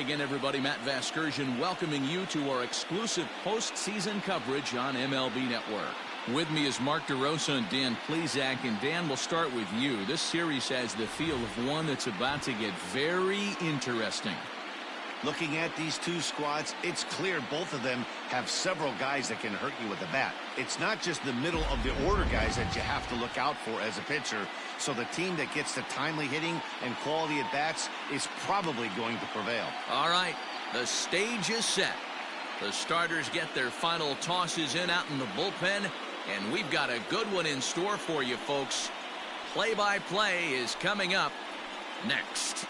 again, everybody. Matt Vasgersian welcoming you to our exclusive postseason coverage on MLB Network. With me is Mark DeRosa and Dan Plesac. And Dan, we'll start with you. This series has the feel of one that's about to get very interesting. Looking at these two squads, it's clear both of them have several guys that can hurt you with the bat. It's not just the middle of the order guys that you have to look out for as a pitcher. So the team that gets the timely hitting and quality at bats is probably going to prevail. All right, the stage is set. The starters get their final tosses in out in the bullpen, and we've got a good one in store for you, folks. Play-by-play is coming up next.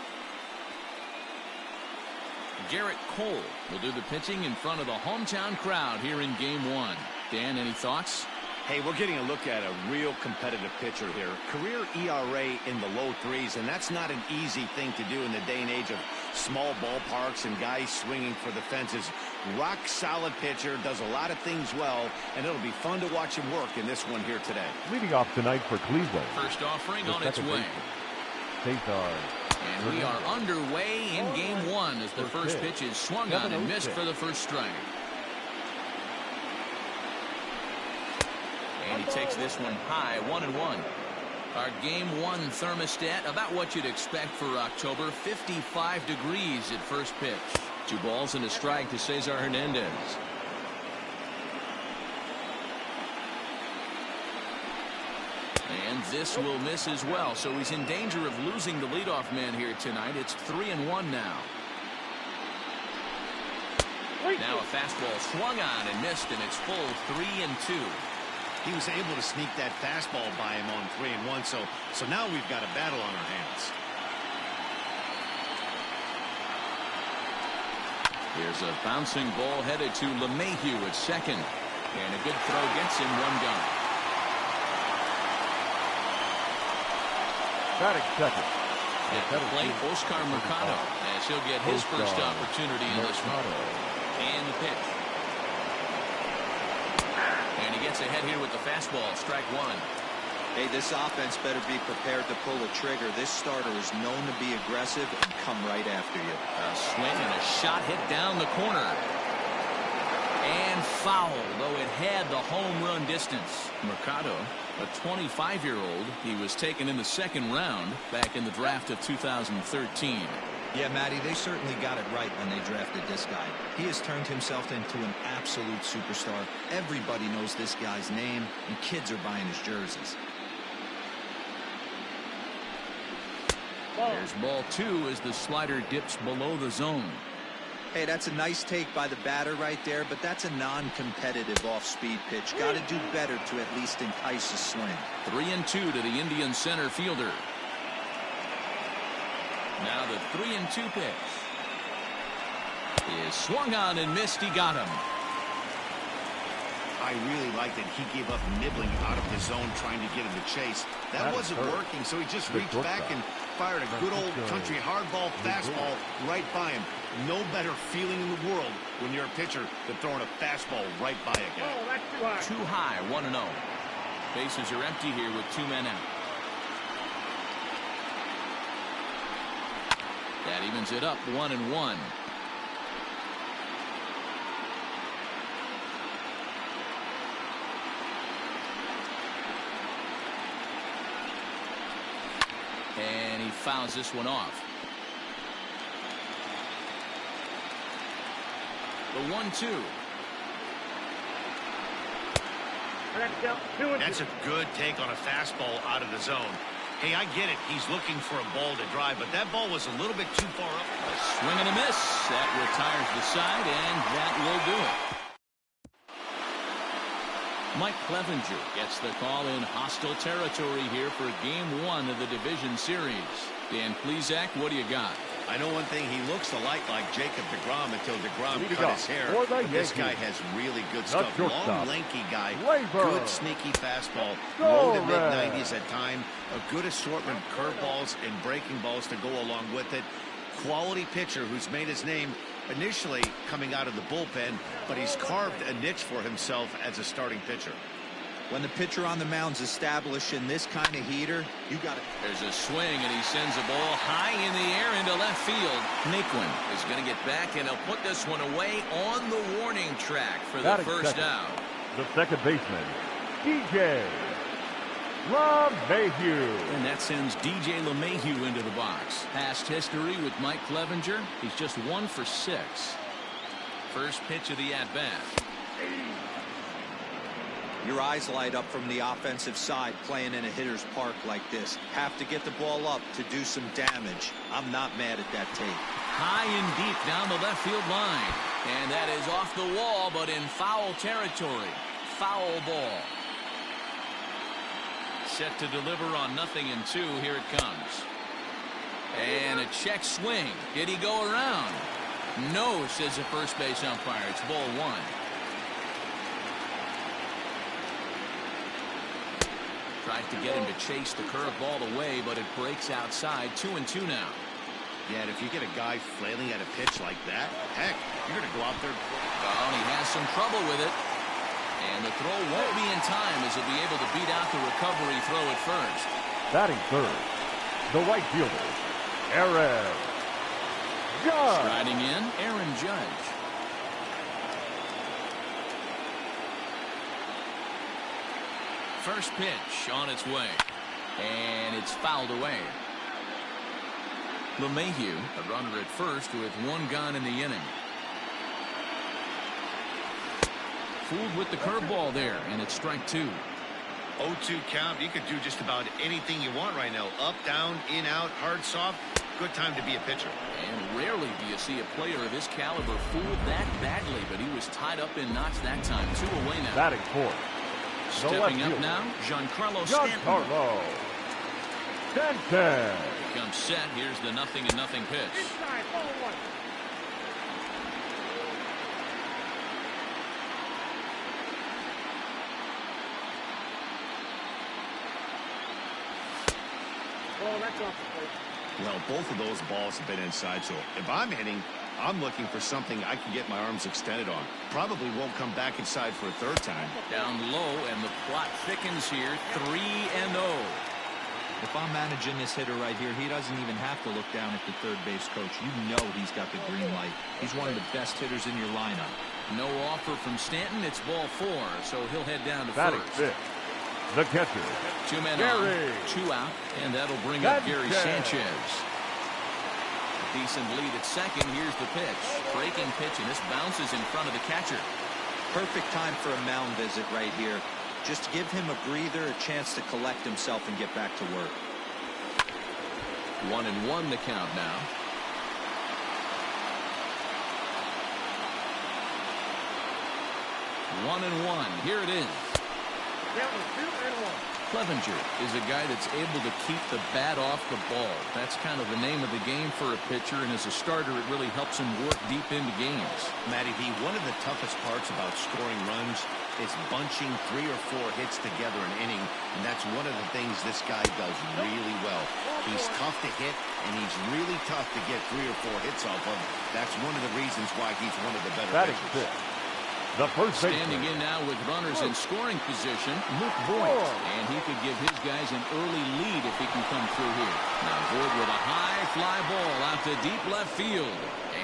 Garrett Cole will do the pitching in front of the hometown crowd here in Game 1. Dan, any thoughts? Hey, we're getting a look at a real competitive pitcher here. Career ERA in the low threes, and that's not an easy thing to do in the day and age of small ballparks and guys swinging for the fences. Rock solid pitcher, does a lot of things well, and it'll be fun to watch him work in this one here today. Leading off tonight for Cleveland. First offering on its way. And we are underway in Game 1 as the first pitch is swung on and missed for the first strike. And he takes this one high, 1-1. Our Game 1 thermostat, about what you'd expect for October, 55 degrees at first pitch. 2 balls and a strike to Cesar Hernandez. And this will miss as well, so he's in danger of losing the leadoff man here tonight. It's 3-1 now. Now a fastball swung on and missed, and it's full 3-2. He was able to sneak that fastball by him on 3-1, so now we've got a battle on our hands. Here's a bouncing ball headed to LeMahieu at second, and a good throw gets him 1 down. Batting second. At the plate, Oscar Mercado, as he'll get his first opportunity in this one. And the pitch. And he gets ahead here with the fastball, strike 1. Hey, this offense better be prepared to pull the trigger. This starter is known to be aggressive and come right after you. A swing and a shot hit down the corner. And foul, though it had the home run distance. Mercado, a 25-year-old, he was taken in the second round back in the draft of 2013. Yeah, Matty, they certainly got it right when they drafted this guy. He has turned himself into an absolute superstar. Everybody knows this guy's name, and kids are buying his jerseys. There's ball 2 as the slider dips below the zone. Hey, that's a nice take by the batter right there, but that's a non-competitive off-speed pitch. Got to do better to at least entice a swing. 3-2 to the Indian center fielder. Now the 3-2 pitch is swung on and missed. He got him. I really like that he gave up nibbling out of the zone trying to get him to chase. That wasn't working, so he just reached back and fired a good old country hardball fastball right by him. No better feeling in the world when you're a pitcher than throwing a fastball right by a guy. Oh, that's too high. 1-0. Bases are empty here with 2 men out. That evens it up 1-1. And he fouls this one off. The 1-2. That's a good take on a fastball out of the zone. Hey, I get it. He's looking for a ball to drive, but that ball was a little bit too far up. A swing and a miss. That retires the side, and that will do it. Mike Clevenger gets the call in hostile territory here for Game 1 of the division series. Dan Plesac, what do you got? I know one thing. He looks a lot like Jacob DeGrom until DeGrom cut his hair. But this guy has really good stuff. Long, lanky guy. Good, sneaky fastball. Low to mid-90s at time. A good assortment of curveballs and breaking balls to go along with it. Quality pitcher who's made his name initially coming out of the bullpen, but he's carved a niche for himself as a starting pitcher. When the pitcher on the mound's establishing this kind of heater, you got to. There's a swing, and he sends a ball high in the air into left field. Naquin is going to get back, and he'll put this one away on the warning track for the first out. The second baseman, DJ LeMahieu. And that sends DJ LeMahieu into the box. Past history with Mike Clevenger, he's just 1 for 6. First pitch of the at-bat. Your eyes light up from the offensive side playing in a hitter's park like this. Have to get the ball up to do some damage. I'm not mad at that tape. High and deep down the left field line. And that is off the wall, but in foul territory. Foul ball. Set to deliver on 0-2. Here it comes. And a check swing. Did he go around? No, says the first base umpire. It's ball 1. Tries to get him to chase the curveball away, but it breaks outside. 2-2 now. Yeah, and if you get a guy flailing at a pitch like that, heck, you're going to go out there. Oh, he has some trouble with it. And the throw won't be in time as he'll be able to beat out the recovery throw at first. Batting third, the right fielder, Aaron Judge. Striding in, Aaron Judge. First pitch on its way. And it's fouled away. LeMahieu, a runner at first with 1 gone in the inning. Fooled with the curveball there, and it's strike 2. 0-2 count. You could do just about anything you want right now. Up, down, in, out, hard, soft. Good time to be a pitcher. And rarely do you see a player of his caliber fooled that badly, but he was tied up in knots that time. 2 away now. Batting fourth, stepping up now, Giancarlo Stanton. Giancarlo Stanton. Comes set. Here's the 0-0 pitch. Well, both of those balls have been inside, so if I'm hitting, I'm looking for something I can get my arms extended on. Probably won't come back inside for a third time. Down low, and the plot thickens here. 3-0. If I'm managing this hitter right here, he doesn't even have to look down at the third base coach. You know he's got the green light. He's one of the best hitters in your lineup. No offer from Stanton. It's ball 4, so he'll head down to Batting first. fifth, the catcher, 2 men Gary on, 2 out, and that'll bring up Gary Sanchez. A decent lead at second. Here's the pitch. Breaking pitch, and this bounces in front of the catcher. Perfect time for a mound visit right here. Just give him a breather, a chance to collect himself and get back to work. 1-1 the count now. One and one. Here it is. Clevenger is a guy that's able to keep the bat off the ball. That's kind of the name of the game for a pitcher, and as a starter, it really helps him work deep into games. Matty V, one of the toughest parts about scoring runs is bunching 3 or 4 hits together an inning, and that's one of the things this guy does really well. He's tough to hit, and he's really tough to get 3 or 4 hits off of. That's one of the reasons why he's one of the better pitchers. The first standing in now with runners in scoring position, Luke Voigt, and he could give his guys an early lead if he can come through here. Now Voigt with a high fly ball out to deep left field,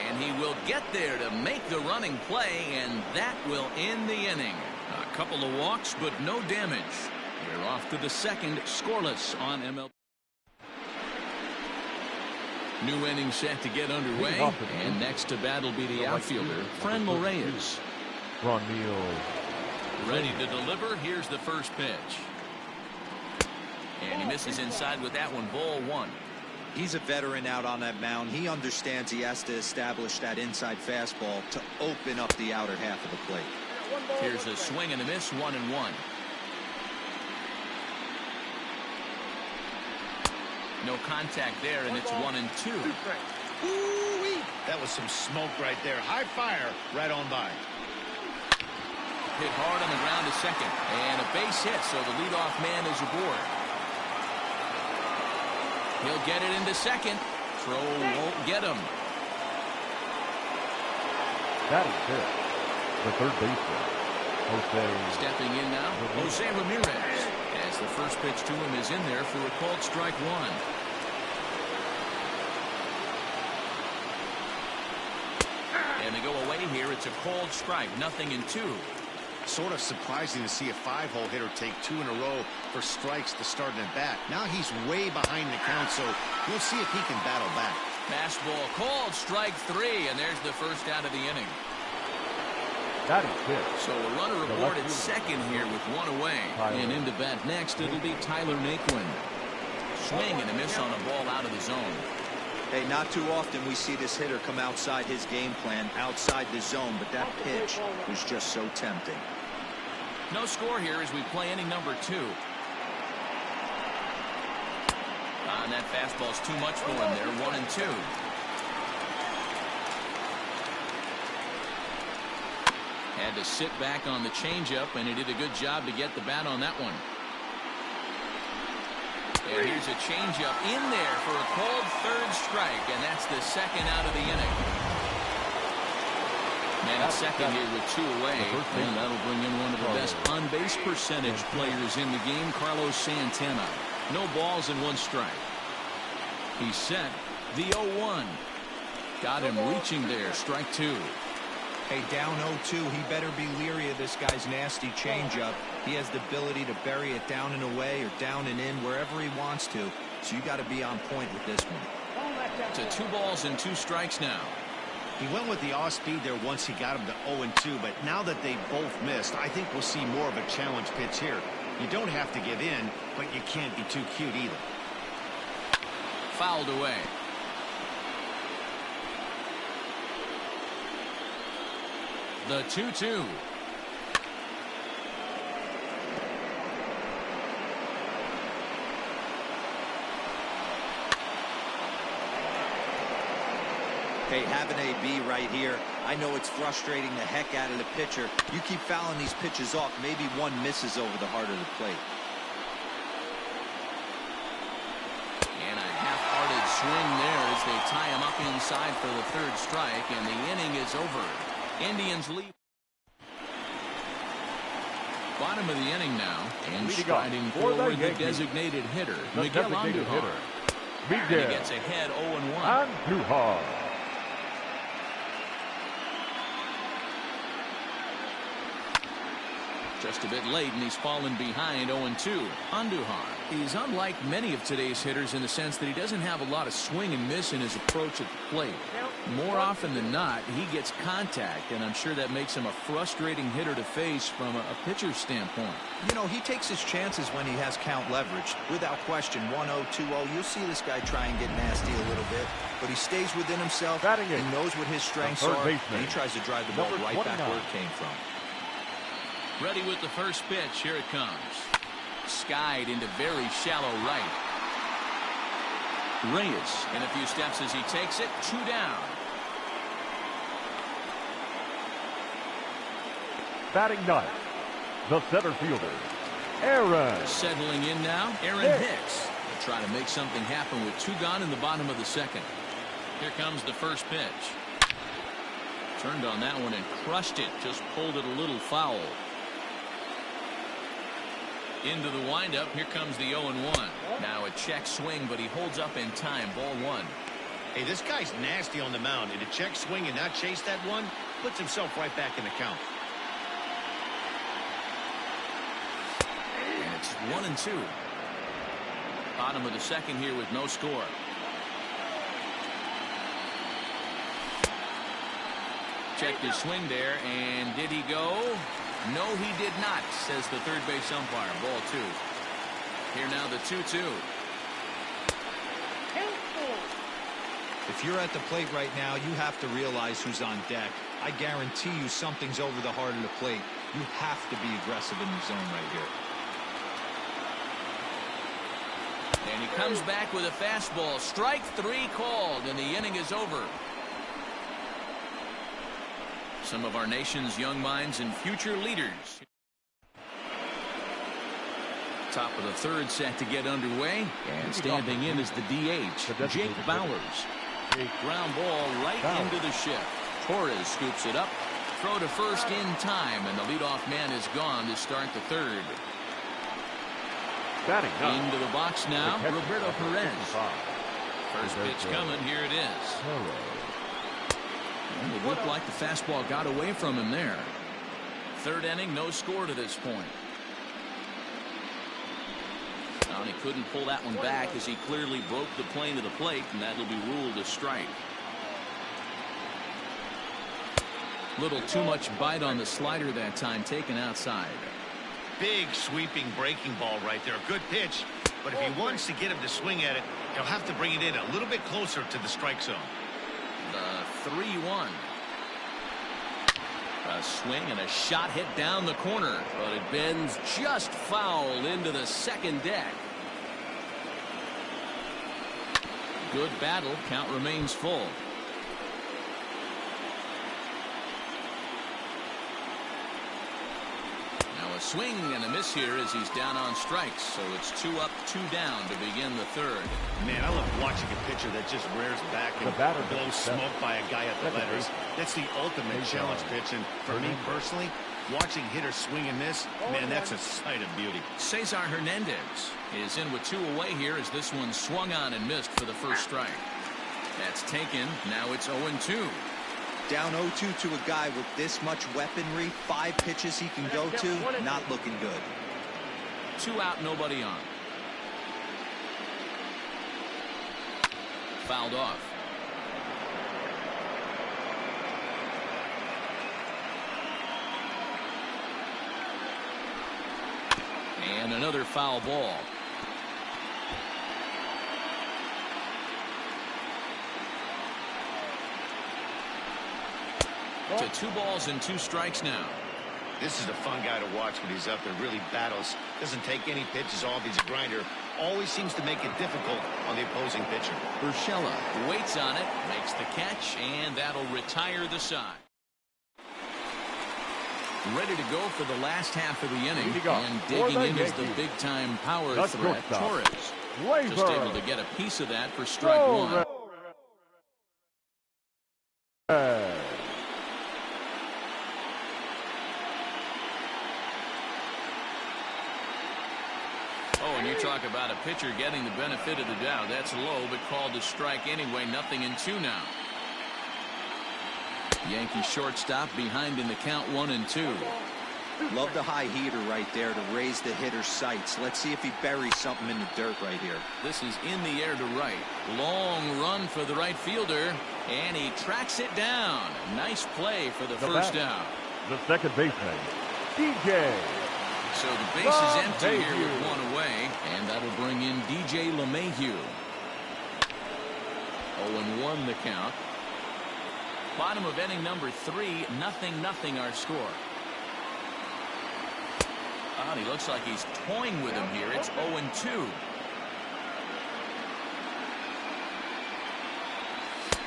and he will get there to make the running play, and that will end the inning. A couple of walks, but no damage. We're off to the second, scoreless on MLB. New inning set to get underway, and next to bat will be the outfielder, Franmil Reyes. Ready to deliver. Here's the first pitch. And he misses inside with that one. Ball 1. He's a veteran out on that mound. He understands he has to establish that inside fastball to open up the outer half of the plate. Here's a swing and a miss. 1-1. No contact there, and it's 1-2. Ooh-wee. That was some smoke right there. High fire right on by. Hit hard on the ground to second, and a base hit, so the leadoff man is aboard. He'll get it into second. Throw won't get him. That is it. The third baseman, Stepping in now, Jose Ramirez. As the first pitch to him is in there for a called strike one. And they go away here. It's a called strike, 0-2. Sort of surprising to see a 5-hole hitter take 2 in a row for strikes to start an at-bat. Now he's way behind the count, so we'll see if he can battle back. Fastball called strike 3, and there's the first out of the inning. That is it. So a runner aboard at second here with one away. And into bat next, it'll be Tyler Naquin. Swing and a miss on a ball out of the zone. Hey, not too often we see this hitter come outside his game plan, outside the zone, but that pitch was just so tempting. No score here as we play inning number 2. And that fastball's too much for him there, 1-2. Had to sit back on the changeup, and he did a good job to get the bat on that one. And here's a changeup in there for a called third strike, and that's the second out of the inning. Man at second here with 2 away, and that'll bring in one of the best on-base percentage players in the game, Carlos Santana. No balls and 1 strike. He's set the 0-1. Got him reaching there, strike 2. Hey, down 0-2, he better be leery of this guy's nasty changeup. He has the ability to bury it down and away or down and in wherever he wants to. So you got to be on point with this one. To 2 balls and 2 strikes now. He went with the off-speed there once he got him to 0-2, but now that they both missed, I think we'll see more of a challenge pitch here. You don't have to give in, but you can't be too cute either. Fouled away. The 2-2. Hey, have an AB right here. I know it's frustrating the heck out of the pitcher. You keep fouling these pitches off, maybe one misses over the heart of the plate. And a half-hearted swing there as they tie him up inside for the 3rd strike, and the inning is over. Indians lead. Bottom of the inning now, and striding forward the designated hitter, Miguel Andujar. And he gets ahead 0-1. Andujar. Just a bit late, and he's fallen behind 0-2. Andujar. He's unlike many of today's hitters in the sense that he doesn't have a lot of swing and miss in his approach at the plate. More often than not, he gets contact, and I'm sure that makes him a frustrating hitter to face from a pitcher's standpoint. You know, he takes his chances when he has count leverage. Without question, 1-0, 2-0, you'll see this guy try and get nasty a little bit, but he stays within himself. He knows what his strengths are, and he tries to drive the ball right back where it came from. Ready with the first pitch. Here it comes. Skied into very shallow right. Reyes in a few steps as he takes it. 2 down. Batting ninth, the center fielder, Aaron. Settling in now, Aaron Hicks. They'll try to make something happen with 2 gone in the bottom of the 2nd. Here comes the first pitch. Turned on that one and crushed it. Just pulled it a little foul. Into the windup. Here comes the 0-1. Now a check swing, but he holds up in time. Ball 1. Hey, this guy's nasty on the mound, and a check swing and not chase that one puts himself right back in the count. And it's 1-2. Bottom of the 2nd here with no score. Checked his swing there, and did he go? No, he did not, says the third base umpire. Ball 2. Here now the 2-2. If you're at the plate right now, you have to realize who's on deck. I guarantee you something's over the heart of the plate. You have to be aggressive in the zone right here. And he comes back with a fastball. Strike 3 called, and the inning is over. Some of our nation's young minds and future leaders. Top of the 3rd set to get underway, and standing in is the DH, Jake Bowers. Ground ball right into the shift. Torres scoops it up throw to first in time, and the leadoff man is gone to start the third. Into the box now, Roberto Perez. First pitch coming, here it is. And it looked like the fastball got away from him there. Third inning, no score to this point. And he couldn't pull that one back as he clearly broke the plane to the plate, and that'll be ruled a strike. Little too much bite on the slider that time, taken outside. Big sweeping breaking ball right there. Good pitch, but if he wants to get him to swing at it, he'll have to bring it in a little bit closer to the strike zone. The 3-1. A swing and a shot hit down the corner, but it bends just foul into the second deck. Good battle. Count remains full. Now a swing and a miss here as he's down on strikes. So it's 2 up, 2 down to begin the third. Man, I love watching a pitcher that just rears back and blows smoke by a guy at the letters. That's the ultimate challenge pitch. And for me personally, watching hitters swing and miss, man, that's a sight of beauty. Cesar Hernandez is in with 2 away here as this one swung on and missed for the first strike. That's taken. Now it's 0-2. Down 0-2 to a guy with this much weaponry, 5 pitches he can go to, not looking good. 2 out, nobody on. Fouled off. And another foul ball. To 2 balls and 2 strikes now. This is a fun guy to watch when he's up there. Really battles. Doesn't take any pitches off. He's a grinder. Always seems to make it difficult on the opposing pitcher. Urshela waits on it, makes the catch, and that'll retire the side. Ready to go for the last half of the inning. And digging in is the big-time power threat, Torres. Just able to get a piece of that for strike 1. Oh, and you talk about a pitcher getting the benefit of the doubt. That's low, but called to strike anyway. 0-2 now. Yankee shortstop behind in the count 1-2. Love the high heater right there to raise the hitter's sights. Let's see if he buries something in the dirt right here. This is in the air to right. Long run for the right fielder, and he tracks it down. Nice play for the first out. The second baseman, DJ. So the base is empty here with 1 away, and that'll bring in DJ LeMahieu. 0-1 the count. Bottom of inning number 3, 0-0 our score. Oh, he looks like he's toying with him here. It's 0-2.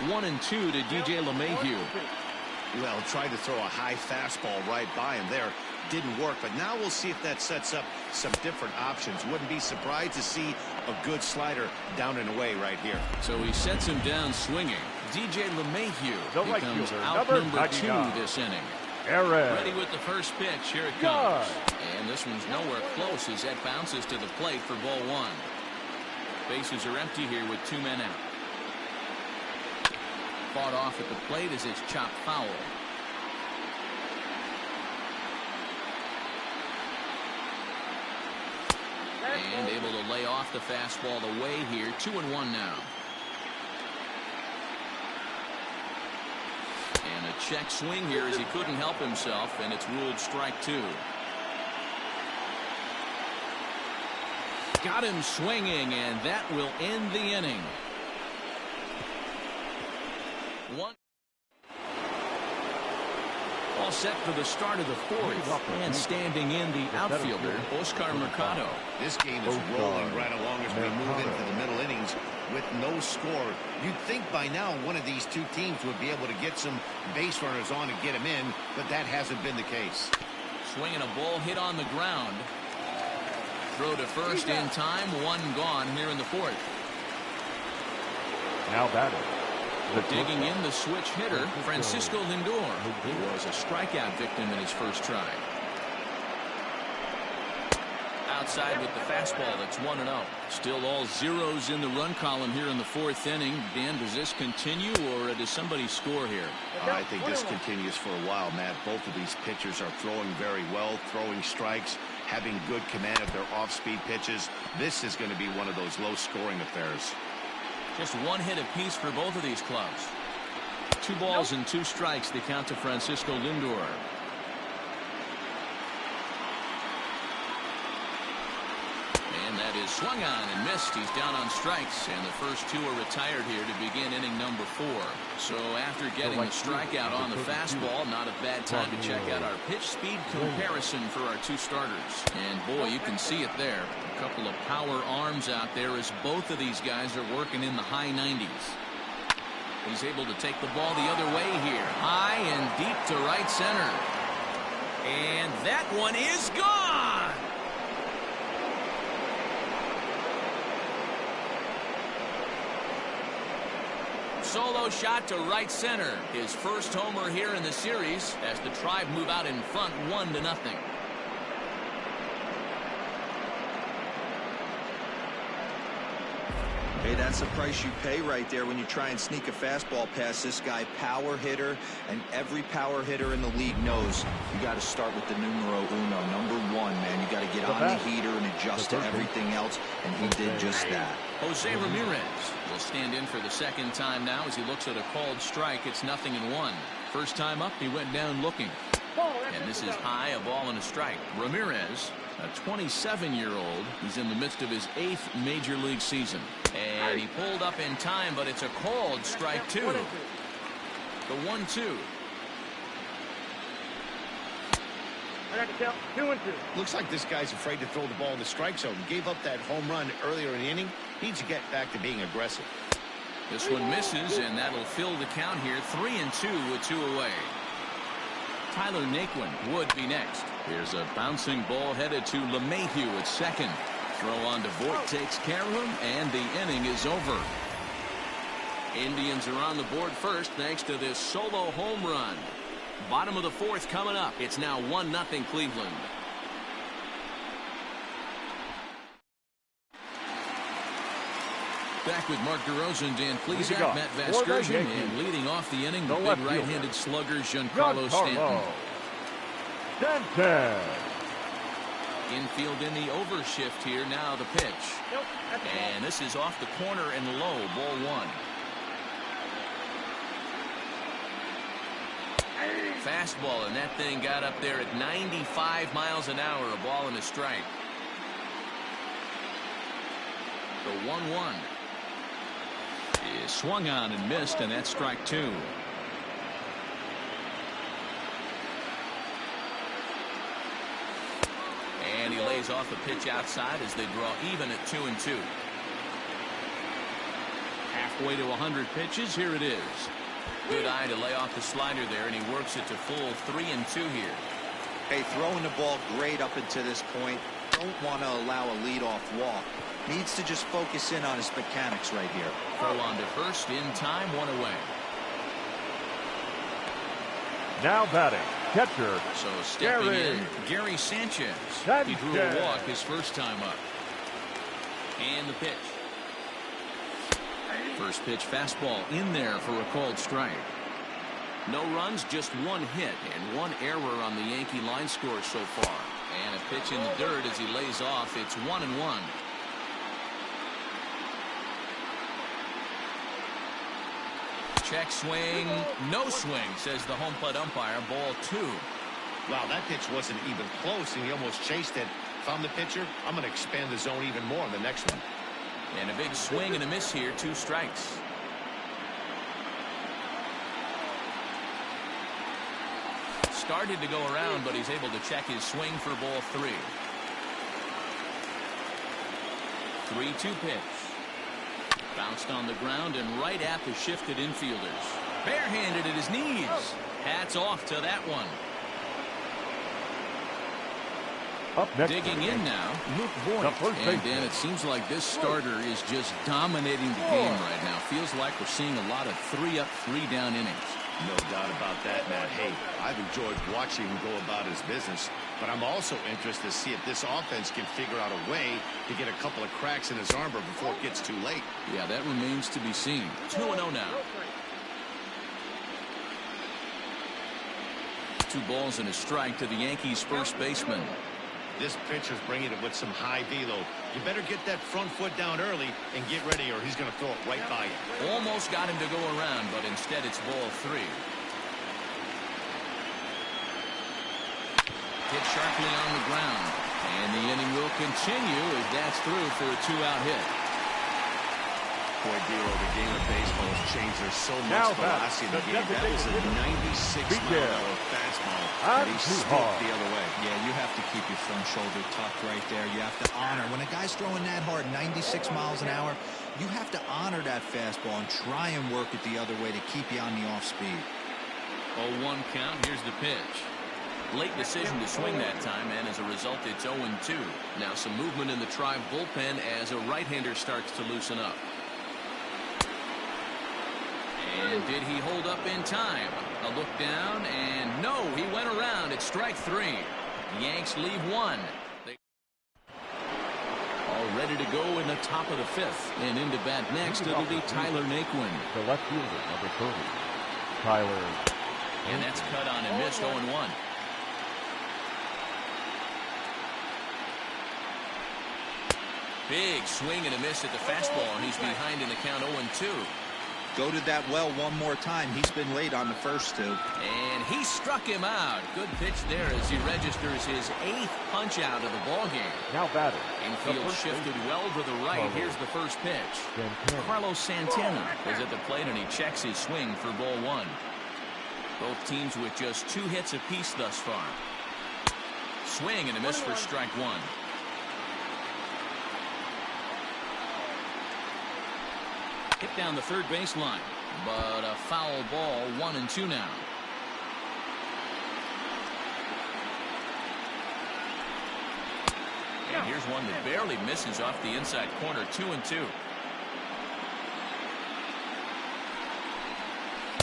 1-2 to DJ LeMahieu. Well, tried to throw a high fastball right by him there. Didn't work, but now we'll see if that sets up some different options. Wouldn't be surprised to see a good slider down and away right here. So he sets him down swinging. DJ LeMahieu becomes out number 2 this inning. Ready with the first pitch. Here it comes. And this one's nowhere close as that bounces to the plate for ball 1. Bases are empty here with 2 men out. Fought off at the plate as it's chopped foul. And able to lay off the fastball away here. 2-1 now. And a check swing here as he couldn't help himself, and it's ruled strike 2. Got him swinging, and that will end the inning. 1. All set for the start of the 4th, and standing in the outfielder, Oscar Mercado. This game is rolling right along as we move into the middle innings with no score. You'd think by now one of these 2 teams would be able to get some base runners on and get them in, but that hasn't been the case. Swinging a ball hit on the ground. Throw to first in time. 1 gone here in the 4th. Now batting, Digging in the switch hitter, Francisco Lindor. He was a strikeout victim in his first try. Outside with the fastball. It's 1-0. Still all zeros in the run column here in the fourth inning. Dan, does this continue or does somebody score here? I think this continues for a while, Matt. Both of these pitchers are throwing very well, throwing strikes, having good command of their off-speed pitches. This is going to be one of those low-scoring affairs. Just one hit apiece for both of these clubs. 2 balls and 2 strikes. They count to Francisco Lindor. And that is swung on and missed. He's down on strikes, and the first 2 are retired here to begin inning number 4. So after getting the strikeout on the fastball, not a bad time to check out our pitch speed comparison for our 2 starters. And boy, you can see it there. A couple of power arms out there as both of these guys are working in the high 90s. He's able to take the ball the other way here. High and deep to right center. And that one is gone. Solo shot to right center. His first homer here in the series as the Tribe move out in front 1-0. Hey, that's the price you pay right there when you try and sneak a fastball past this guy. Power hitter, and every power hitter in the league knows you got to start with the numero uno, number 1, man. You got to get on the heater and adjust to everything else, and he did just that. Jose Ramirez will stand in for the second time now as he looks at a called strike. It's 0-1. First time up, he went down looking. And this is high, a ball and a strike. Ramirez, a 27-year-old. He's in the midst of his 8th major league season. And he pulled up in time, but it's a called strike 2. The 1-2. I got to count 2-2. Looks like this guy's afraid to throw the ball in the strike zone. Gave up that home run earlier in the inning. Needs to get back to being aggressive. This one misses, and that'll fill the count here. 3-2 with 2 away. Tyler Naquin would be next. Here's a bouncing ball headed to LeMahieu at second. Throw on to Voit takes care of him, and the inning is over. Indians are on the board first thanks to this solo home run. Bottom of the 4th coming up. It's now 1-0 Cleveland. Back with Mark DeRosa and Dan Plesac, Matt Vasgersian, and leading off the inning, the big right-handed slugger Giancarlo Stanton. Infield in the overshift here. Now the pitch. And this is off the corner and low. Ball 1. Fastball, and that thing got up there at 95 miles an hour. A ball and a strike. The 1-1 is swung on and missed, and that's strike 2. And he lays off a pitch outside as they draw even at 2-2. Halfway to 100 pitches. Here it is. Good eye to lay off the slider there, and he works it to full 3-2 here. Hey, throwing the ball great up until this point. Don't want to allow a leadoff walk. Needs to just focus in on his mechanics right here. Throw on to first in time, 1 away. Now batting, catcher. So stepping in, Gary Sanchez. He drew a walk his first time up. And the pitch. First pitch fastball in there for a called strike. No runs, just 1 hit and 1 error on the Yankee line score so far. And a pitch in the dirt as he lays off. It's 1-1. Check swing, no swing, says the home plate umpire. Ball 2. Wow, that pitch wasn't even close, and he almost chased it. If I'm the pitcher, I'm going to expand the zone even more on the next one. And a big swing and a miss here. 2 strikes. Started to go around, but he's able to check his swing for ball 3. 3-2 pitch. Bounced on the ground and right at the shifted infielders. Barehanded at his knees. Hats off to that one. Up next, digging in now, Luke the Voigt. first And baseman. Dan, it seems like this starter is just dominating the game right now. Feels like we're seeing a lot of 3-up, 3-down innings. No doubt about that, Matt. Hey, I've enjoyed watching him go about his business, but I'm also interested to see if this offense can figure out a way to get a couple of cracks in his armor before it gets too late. Yeah, that remains to be seen. 2-0 now. 2 balls and a strike to the Yankees' first baseman. This pitcher's bringing it with some high velo. You better get that front foot down early and get ready, or he's going to throw it right by you. Almost got him to go around, but instead it's ball 3. Hit sharply on the ground, and the inning will continue as that's through for a 2-out hit. Boy, Dero, the game of baseball has changed. There's so Now much velocity in the game. That was a 96-mile-an-hour fastball that he slipped the other way. Yeah, you have to keep your front shoulder tucked right there. You have to honor. When a guy's throwing that hard, 96 miles an hour, you have to honor that fastball and try and work it the other way to keep you on the off speed. 0-1 count. Here's the pitch. Late decision to swing that time, and as a result, it's 0-2. Now some movement in the Tribe bullpen as a right-hander starts to loosen up. And did he hold up in time? A look down, and no, he went around. It's strike 3. The Yanks leave 1. All ready to go in the top of the 5th. And into bat next, it'll be Tyler Naquin. The left fielder, number 30, Tyler. And that's cut on and missed 0-1. Big swing and a miss at the fastball, and he's behind in the count 0-2. Goaded that well one more time. He's been late on the first 2. And he struck him out. Good pitch there as he registers his 8th punch out of the ball game. Now batting. Infield shifted well to the right. Here's the first pitch. Carlos Santana is at the plate, and he checks his swing for ball 1. Both teams with just 2 hits apiece thus far. Swing and a miss for strike 1. Hit down the third baseline, but a foul ball. 1-2 now. And here's one that barely misses off the inside corner. 2-2.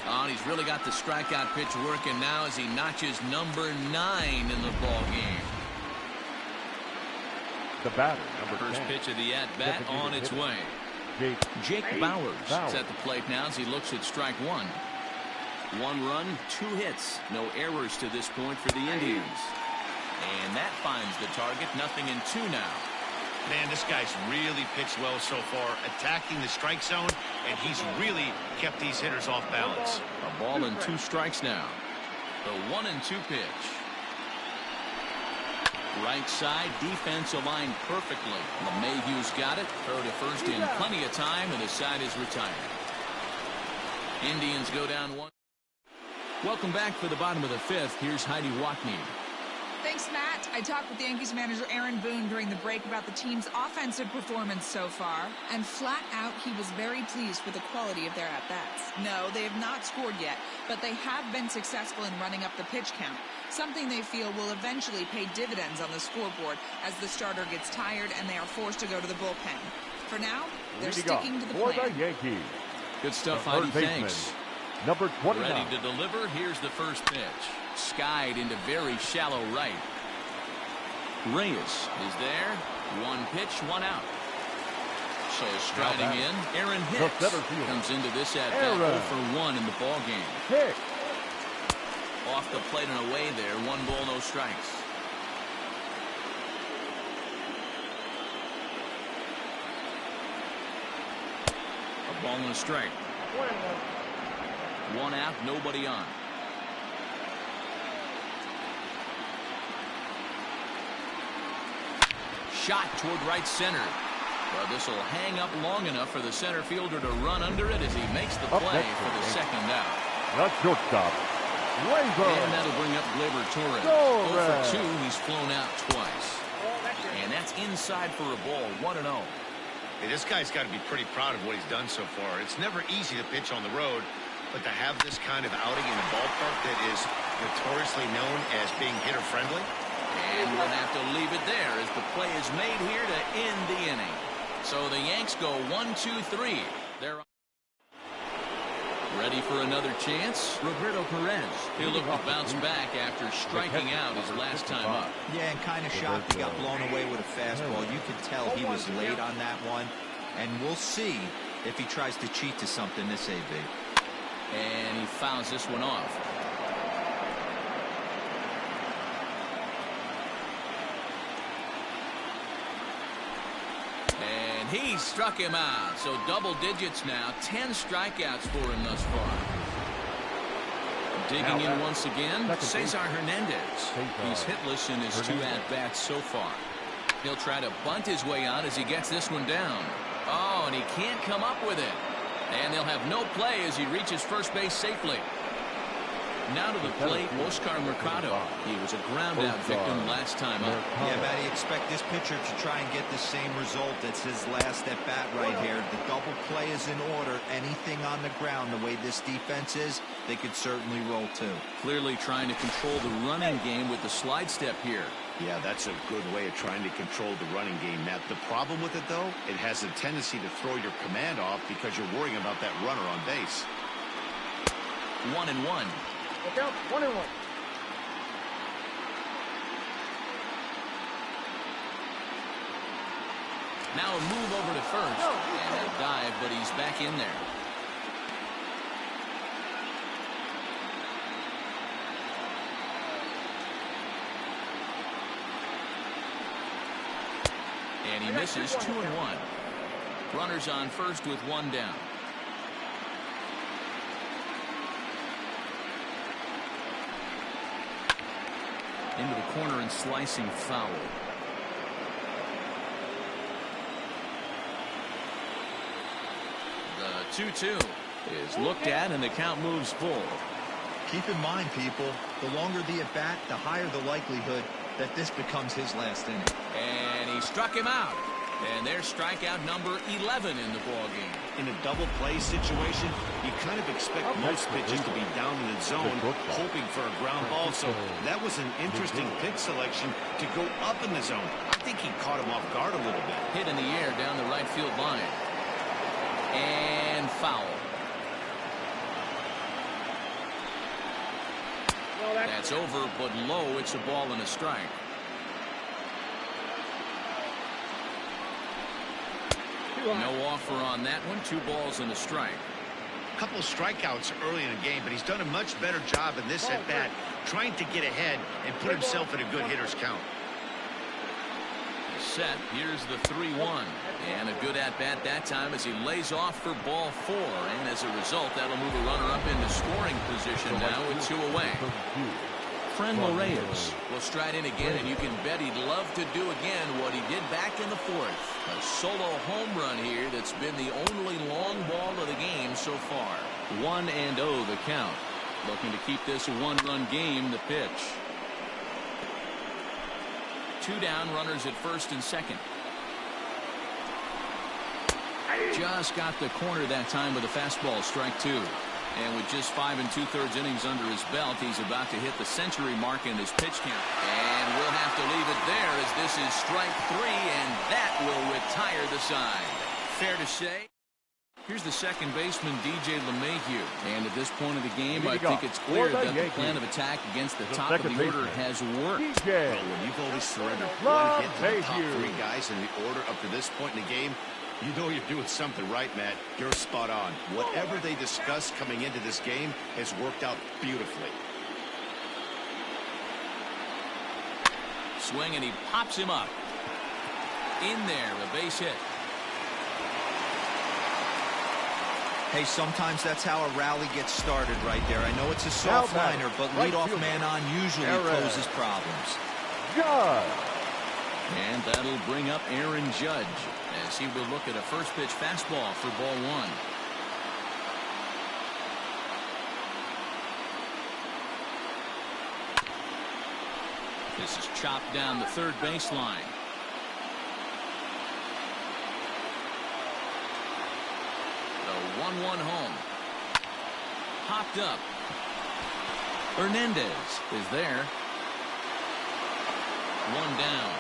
Oh, and he's really got the strikeout pitch working now as he notches number 9 in the ball game. The batter, number 10. First pitch of the at-bat on its way. Jake Bauers is at the plate now as he looks at strike 1. 1 run, 2 hits. No errors to this point for the Indians. And that finds the target. 0-2 now. Man, this guy's really pitched well so far, attacking the strike zone, and he's really kept these hitters off balance. A ball and 2 strikes now. The 1-2 pitch. Right side, defense aligned perfectly. LeMahieu's got it. Throw to first in plenty of time, and the side is retired. Indians go down 1. Welcome back for the bottom of the 5th. Here's Heidi Watney. Thanks, Matt. I talked with Yankees manager Aaron Boone during the break about the team's offensive performance so far, and flat out he was very pleased with the quality of their at-bats. No, they have not scored yet, but they have been successful in running up the pitch count, something they feel will eventually pay dividends on the scoreboard as the starter gets tired and they are forced to go to the bullpen. For now, they're sticking to the plan. For the Yankees. Good stuff, Heidi. Thanks. Number 29. Ready to deliver. Here's the first pitch. Skied into very shallow right. Reyes is there. 1 pitch, 1 out. So striding in, Aaron Hicks comes into this at-bat 0 for 1 in the ball game. Hicks. Off the plate and away there. 1 ball, no strikes. A ball and a strike. 1 out, nobody on. Shot toward right center. Well, this will hang up long enough for the center fielder to run under it as he makes the play for the second out. That's shortstop. And that'll bring up Gleyber Torres. 0 for 2, he's flown out twice. And that's inside for a ball. 1-0. Hey, this guy's got to be pretty proud of what he's done so far. It's never easy to pitch on the road, but to have this kind of outing in a ballpark that is notoriously known as being hitter-friendly. And we'll have to leave it there as the play is made here to end the inning. So the Yanks go 1-2-3. They're ready for another chance. Roberto Perez. He'll look to bounce back after striking out his last time up. Yeah, and kind of shocked he got blown away with a fastball. You could tell he was late on that one. And we'll see if he tries to cheat to something this AB. And he fouls this one off. And he struck him out. So double digits now. 10 strikeouts for him thus far. Digging in once again, Cesar Hernandez. He's hitless in his 2 at-bats so far. He'll try to bunt his way out as he gets this one down. Oh, and he can't come up with it. And they'll have no play as he reaches first base safely. Now to the plate, Oscar Mercado. He was a ground-out victim last time up. Yeah, Matty, expect this pitcher to try and get the same result. It's his last at-bat right here. The double play is in order. Anything on the ground, the way this defense is, they could certainly roll too. Clearly trying to control the running game with the slide step here. Yeah, that's a good way of trying to control the running game, Matt. The problem with it, though, it has a tendency to throw your command off because you're worrying about that runner on base. 1-1. Look out, 1-1. Now a move over to first. And a dive, but he's back in there. And he misses 2-1. Runners on first with 1 down. Into the corner and slicing foul. The 2-2 is looked at and the count moves full. Keep in mind, people, the longer the at-bat, the higher the likelihood that this becomes his last inning. And he struck him out. And there's strikeout number 11 in the ballgame. In a double play situation, you kind of expect most pitches to be down in the zone, hoping for a ground ball. So that was an interesting pitch selection to go up in the zone. I think he caught him off guard a little bit. Hit in the air down the right field line. And foul. That's over, but low. It's a ball and a strike. No offer on that one. 2 balls and a strike. A couple of strikeouts early in the game, but he's done a much better job in this at-bat trying to get ahead and put himself in a good hitter's count. Set. Here's the 3-1. And a good at-bat that time as he lays off for ball 4. And as a result, that'll move a runner up into scoring position now with 2 away. Franmil Reyes will stride in again, and you can bet he'd love to do again what he did back in the 4th. A solo home run here that's been the only long ball of the game so far. 1-0 the count. Looking to keep this a 1-run game. The pitch. 2 down, runners at first and second. Just got the corner that time with a fastball, strike 2. And with just 5 2/3 innings under his belt, he's about to hit the century mark in his pitch count. And we'll have to leave it there as this is strike 3, and that will retire the side. Fair to say. Here's the second baseman, DJ LeMahieu. And at this point of the game, I think it's clear that the plan of attack against the top of the order has worked. Well, when you've only surrendered 1 hit to the top 3 guys in the order up to this point in the game, you know you're doing something right, Matt. You're spot on. Whatever they discussed coming into this game has worked out beautifully. Swing, and he pops him up. In there, a base hit. Hey, sometimes that's how a rally gets started right there. I know it's a soft liner, but leadoff man on usually poses problems. And that'll bring up Aaron Judge as he will look at a first pitch fastball for ball 1. This is chopped down the third baseline. The 1-1 home. Popped up. Hernandez is there. One down.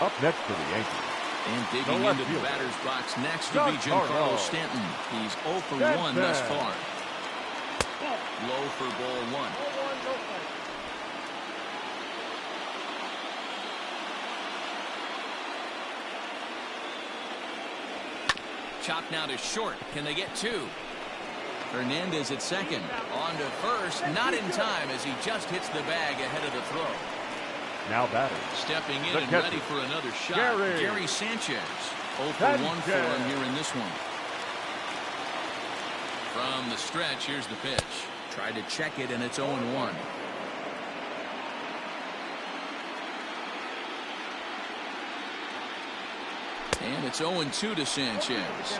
Up next for the Yankees. And digging into the batter's box next to be Giancarlo Stanton. He's 0 for 1 thus far. Low for ball 1. Chopped now to short. Can they get 2? Hernandez at second. On to first. Not in time as he just hits the bag ahead of the throw. Now batting. Stepping in and ready for another shot. Gary Sanchez. 0 for 1 for him here in this one. From the stretch, here's the pitch. Tried to check it, and it's 0-1. And it's 0-2 to Sanchez.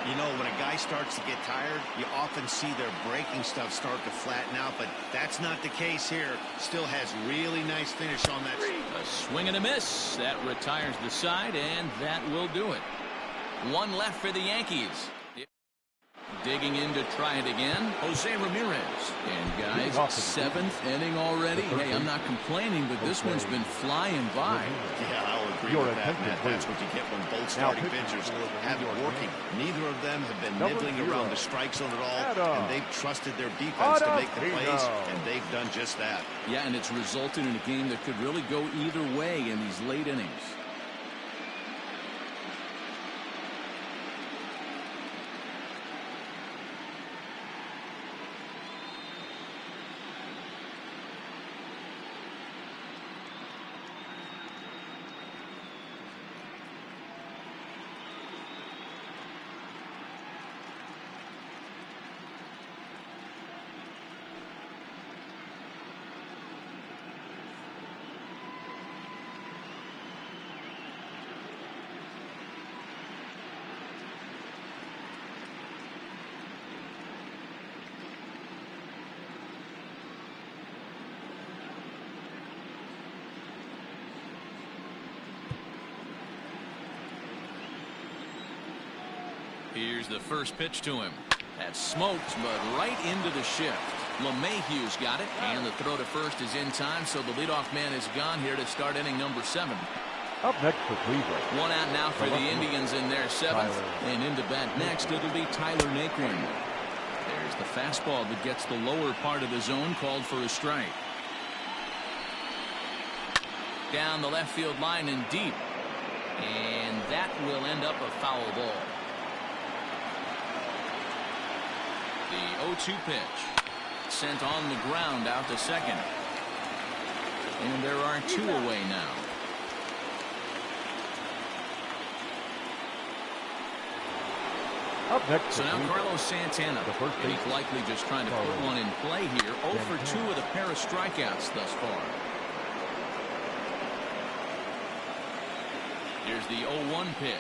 You know, when a guy starts to get tired, you often see their breaking stuff start to flatten out, but that's not the case here. Still has really nice finish on that. A swing and a miss. That retires the side, and that will do it. One left for the Yankees. Digging in to try it again, Jose Ramirez. And guys, 7th inning already. Hey, I'm not complaining, but this one's been flying by. Yeah, I'll agree with that, Matt. That's what you get when both starting pitchers have it working. Neither of them have been nibbling around the strike zone at all, and they've trusted their defense to make the plays, and they've done just that. Yeah, and it's resulted in a game that could really go either way in these late innings. Here's the first pitch to him. That's smoked, but right into the shift. LeMahieu's got it, and the throw to first is in time, so the leadoff man is gone here to start inning number 7. Up next for Cleveland. One out now for the Indians in their 7th. And into bat next, it'll be Tyler Naquin. There's the fastball that gets the lower part of the zone, called for a strike. Down the left field line and deep. And that will end up a foul ball. The 0-2 pitch. Sent on the ground out to second. And there are 2 away now. Up next. So now Carlos Santana. And he's likely just trying to put one in play here. 0 for 2 with a pair of strikeouts thus far. Here's the 0-1 pitch.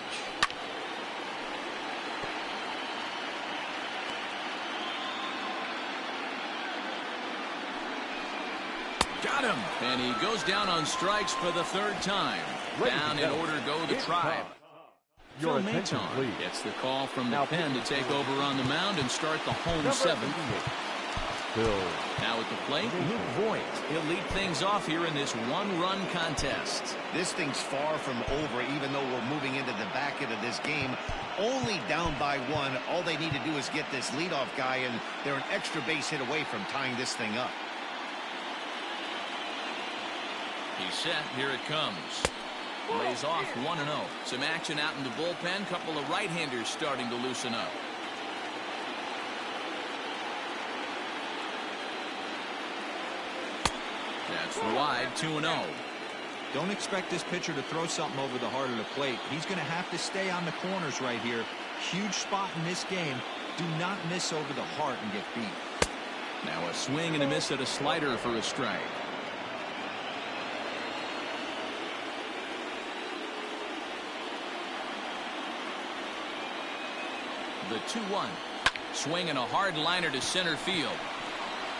Got him. And he goes down on strikes for the 3rd time. Down in order go the Tribe. Phil Maton gets the call from the pen to take over on the mound and start the home 7th. Now at the plate, Luke Voigt. He'll lead things off here in this 1-run contest. This thing's far from over, even though we're moving into the back end of this game. Only down by 1. All they need to do is get this leadoff guy, and they're an extra base hit away from tying this thing up. He's set. Here it comes. Lays off 1-0. Some action out in the bullpen. Couple of right-handers starting to loosen up. That's wide. 2-0. Don't expect this pitcher to throw something over the heart of the plate. He's going to have to stay on the corners right here. Huge spot in this game. Do not miss over the heart and get beat. Now a swing and a miss at a slider for a strike. The 2-1. Swing and a hard liner to center field.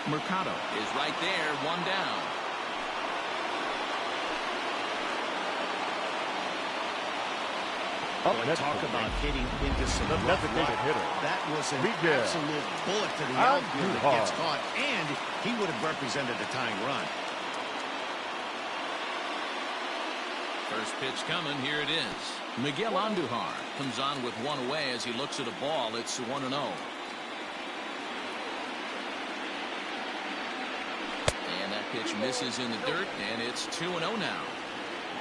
Mercado is right there. 1 down. Boy, talk about hitting into some rough rock. That was an absolute bullet to the outfield that gets caught, and he would have represented the tying run. First pitch coming. Here it is. Miguel Andujar comes on with one away as he looks at a ball. It's 1-0. And that pitch misses in the dirt, and it's 2-0 now.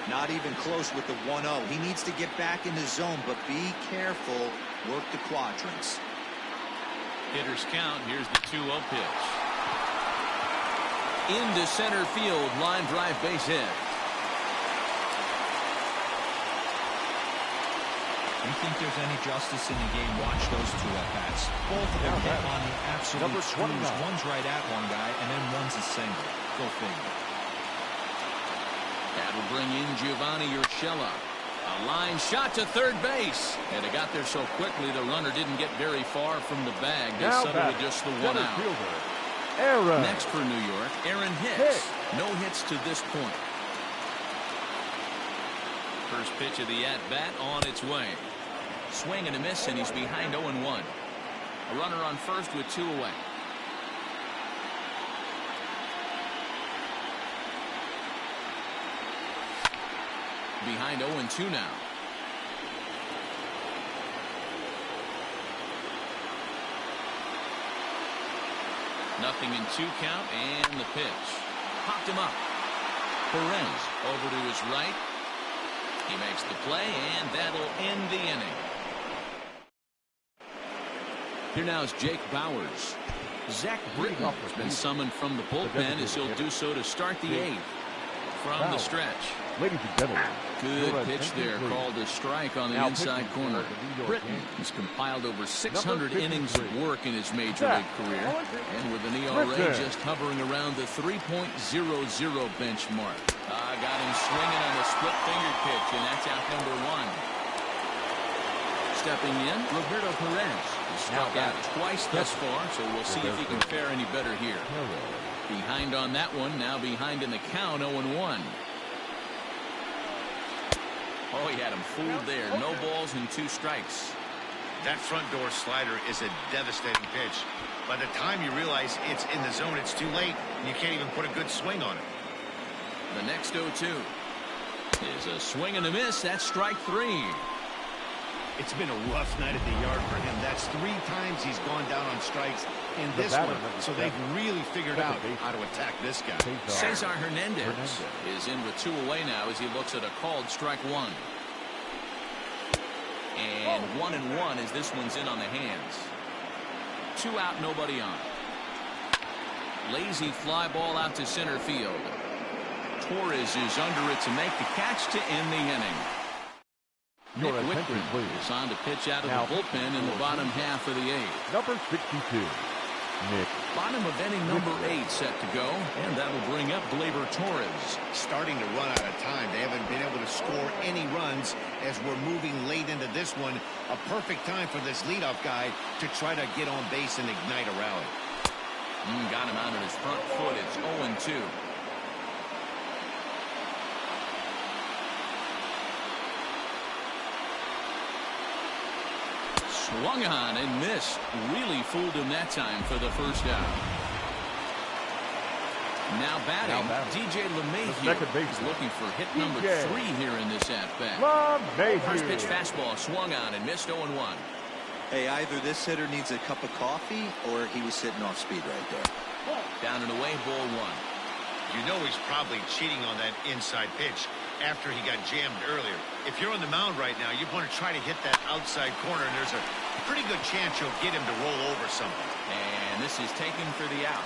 Not even close with the 1-0. He needs to get back in the zone, but be careful. Work the quadrants. Hitters count. Here's the 2-0 pitch. Into center field. Line drive, base hit. You think there's any justice in the game? Watch those two at-bats. Both of them hit on the absolute screws. One's right at one guy, and then one's a single. Go figure. That'll bring in Giovanni Urshela. A line shot to third base. And it got there so quickly the runner didn't get very far from the bag. They settled with just the one out. Next for New York, Aaron Hicks. No hits to this point. First pitch of the at-bat on its way. Swing and a miss, and he's behind 0-1. A runner on first with 2 away. Behind 0-2 now. Nothing in 2 count, and the pitch. Popped him up. Perez over to his right. He makes the play, and that'll end the inning. Here now is Jake Bowers. Zach Britton has been summoned from the bullpen as he'll do so to start the 8th. From the stretch. Ladies and gentlemen, good pitch there, called a strike on the inside corner. Britton has compiled over 600 innings of work in his major league career, and with an ERA just hovering around the 3.00 benchmark. Got him swinging on the split finger pitch, and that's out number 1. Stepping in, Roberto Perez. He's struck out twice thus far, so we'll see if he can fare any better here. Behind on that one, now behind in the count, 0-1. Oh, he had him fooled there. No balls and 2 strikes. That front door slider is a devastating pitch. By the time you realize it's in the zone, it's too late, and you can't even put a good swing on it. The next 0-2 is a swing and a miss. That's strike 3. It's been a rough night at the yard for him. That's 3 times he's gone down on strikes in this one. So they've really figured out how to attack this guy. Cesar Hernandez is in with 2 away now as he looks at a called strike 1. And 1-1 as this one's in on the hands. 2 out, nobody on. Lazy fly ball out to center field. Torres is under it to make the catch to end the inning. Nick Wickman is on to pitch out of the bullpen in the bottom half of the 8th. Number 62, Nick. Bottom of inning number 8 set to go, and that'll bring up Gleyber Torres. Starting to run out of time. They haven't been able to score any runs as we're moving late into this one. A perfect time for this leadoff guy to try to get on base and ignite a rally. Got him out of his front foot. It's 0-2. Swung on and missed. Really fooled him that time for the first out. Now batting, DJ LeMahieu is looking for hit number 3 here in this at-bat. First pitch fastball swung on and missed 0-1. Hey, either this hitter needs a cup of coffee or he was sitting off speed right there. Down and away, ball 1. You know he's probably cheating on that inside pitch after he got jammed earlier. If you're on the mound right now, you want to try to hit that outside corner, and there's a pretty good chance you'll get him to roll over something. And this is taken for the out.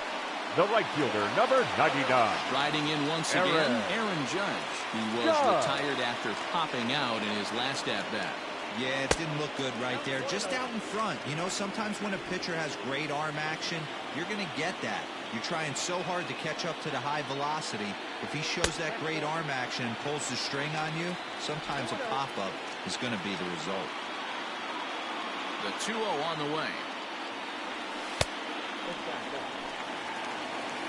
The right fielder, number 99. Riding in once again, Aaron Judge, who was retired after popping out in his last at-bat. Yeah, it didn't look good right there. Just out in front. You know, sometimes when a pitcher has great arm action, you're going to get that. You're trying so hard to catch up to the high velocity. If he shows that great arm action and pulls the string on you, sometimes a pop-up is going to be the result. The 2-0 on the way.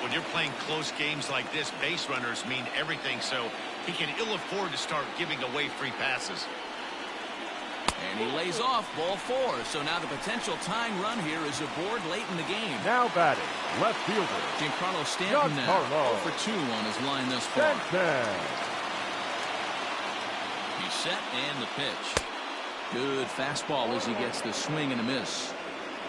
When you're playing close games like this, base runners mean everything, so he can ill afford to start giving away free passes. And he lays off ball 4. So now the potential tying run here is aboard late in the game. Now batting, left fielder Giancarlo Stanton now 0 for 2 on his line thus far. He's set and the pitch. Good fastball as he gets the swing and a miss.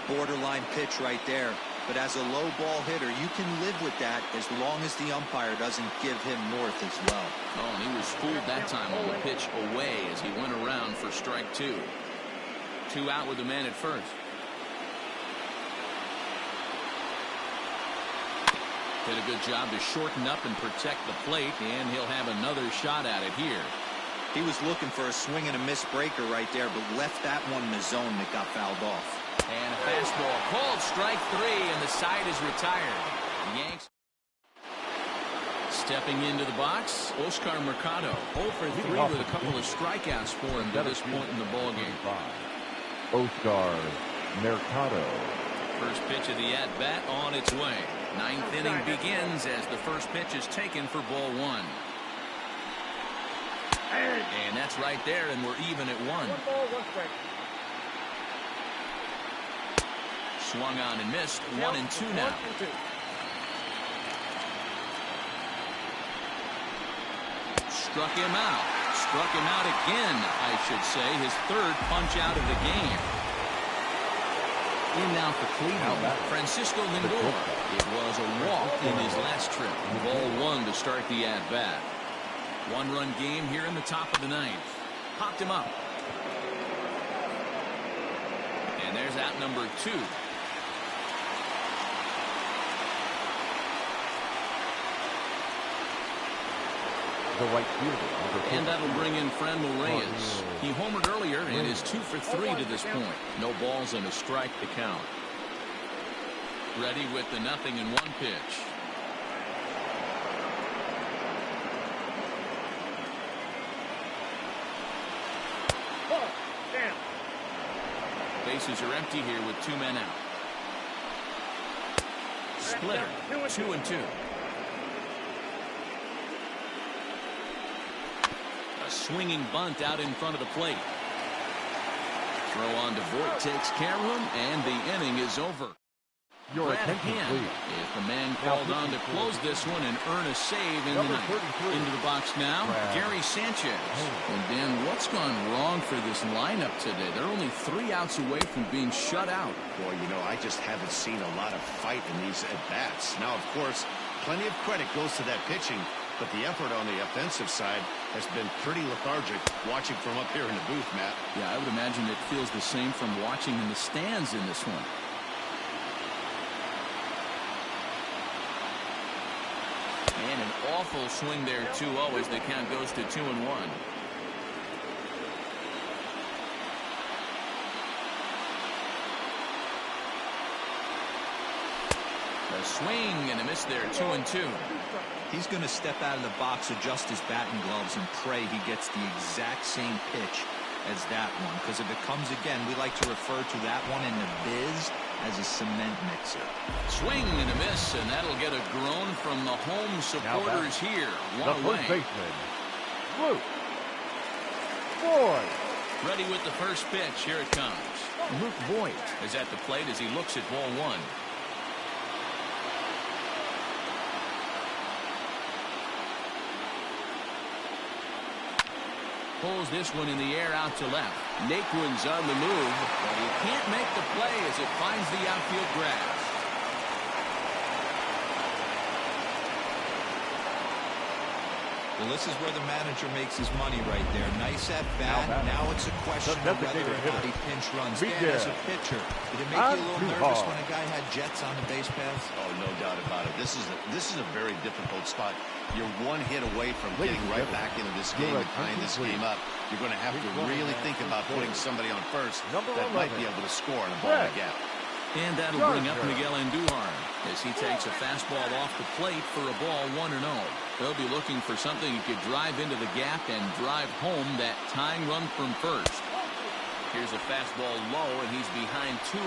Borderline pitch right there. But as a low ball hitter, you can live with that as long as the umpire doesn't give him north as well. Oh, and he was fooled that time on the pitch away as he went around for strike 2. 2 out with the man at first. Did a good job to shorten up and protect the plate, and he'll have another shot at it here. He was looking for a swing and a miss breaker right there, but left that one in the zone that got fouled off. And a fastball called strike 3, and the side is retired. The Yanks stepping into the box. Oscar Mercado 0 for 3 with a couple of strikeouts for him to this point in the ballgame. Oscar Mercado. First pitch of the at-bat on its way. 9th inning begins as the first pitch is taken for ball 1. And that's right there, and we're even at 1. 1 ball, 1 strike. Swung on and missed. 1 and 2 now. Struck him out. Struck him out again, I should say. His 3rd punch out of the game. In now for Cleveland, Francisco Lindor. It was a walk in his last trip. Ball 1 to start the at-bat. 1-run game here in the top of the 9th. Popped him up. And there's out number 2. The right fielder. And that'll bring in Franmil Reyes. He homered earlier and is 2 for 3 to this point. No balls and a strike to count. Ready with the 0-1 pitch. Bases are empty here with 2 men out. Splitter, 2 and 2. Swinging bunt out in front of the plate. Throw on to Voit takes care of him, and the inning is over. Your attention, please. Is the man called on to close this one and earn a save in the ninth. Into the box now, Gary Sanchez. And Dan, what's gone wrong for this lineup today? They're only 3 outs away from being shut out. Boy, you know, I just haven't seen a lot of fight in these at-bats. Now, of course, plenty of credit goes to that pitching, but the effort on the offensive side has been pretty lethargic watching from up here in the booth, Matt. Yeah, I would imagine it feels the same from watching in the stands in this one. And an awful swing there, 2-0 as the count goes to 2-1. A swing and a miss there, 2-2. He's going to step out of the box, adjust his batting gloves, and pray he gets the exact same pitch as that one. Because if it comes again, we like to refer to that one in the biz as a cement mixer. Swing and a miss, and that'll get a groan from the home supporters here. The first baseman, Luke Voit. Ready with the first pitch. Here it comes. Luke Voit is at the plate as he looks at ball 1. Pulls this one in the air out to left. Naquin's on the move, but he can't make the play as it finds the outfield grass. Well, this is where the manager makes his money right there. Nice at bat. Now it's a question of whether or not he pinch runs. Dan, as a pitcher, did it make you a little nervous when a guy had jets on the base paths? Oh, no doubt about it. This is a very difficult spot. You're 1 hit away from getting right back into this game and tying this game up. You're going to have to really think about putting somebody on first that might be able to score in a ball in the gap. And that'll bring up Miguel Andujar as he takes a fastball off the plate for a ball 1-0. They'll be looking for something that could drive into the gap and drive home that tying run from first. Here's a fastball low, and he's behind 2-0.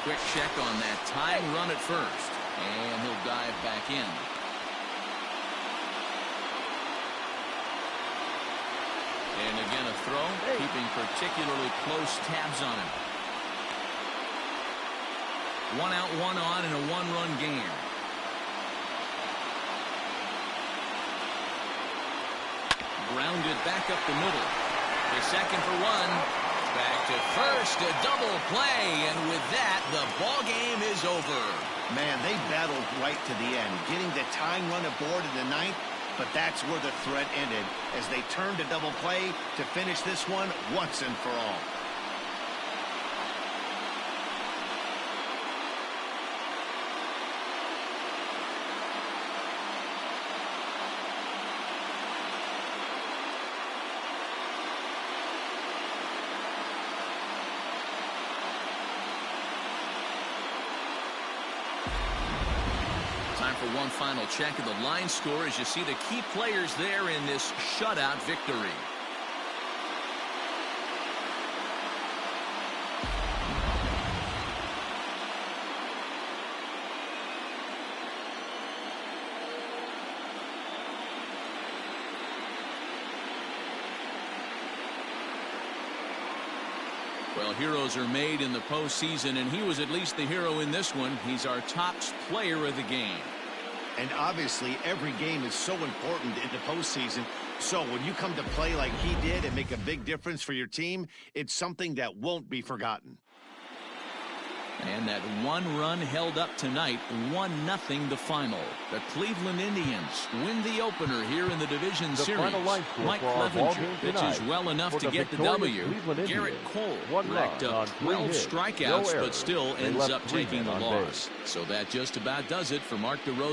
Quick check on that tying run at first, and he'll dive back in. throw, keeping particularly close tabs on him. 1 out, 1 on in a 1-run game. Grounded back up the middle. To second for 1. Back to first, a double play, and with that, the ball game is over. Man, they battled right to the end, getting the tying run aboard in the 9th, but that's where the threat ended as they turned to double play to finish this one once and for all. Time for one final check of the line score as you see the key players there in this shutout victory. Well, heroes are made in the postseason, and he was at least the hero in this one. He's our top player of the game. And obviously, every game is so important in the postseason. So when you come to play like he did and make a big difference for your team, it's something that won't be forgotten. And that 1 run held up tonight, 1-0 the final. The Cleveland Indians win the opener here in the division series. Mike Clevenger pitches well enough to get the W. Garrett Cole racked up 12 strikeouts, but still ends up taking the loss. So that just about does it for Mark DeRosa.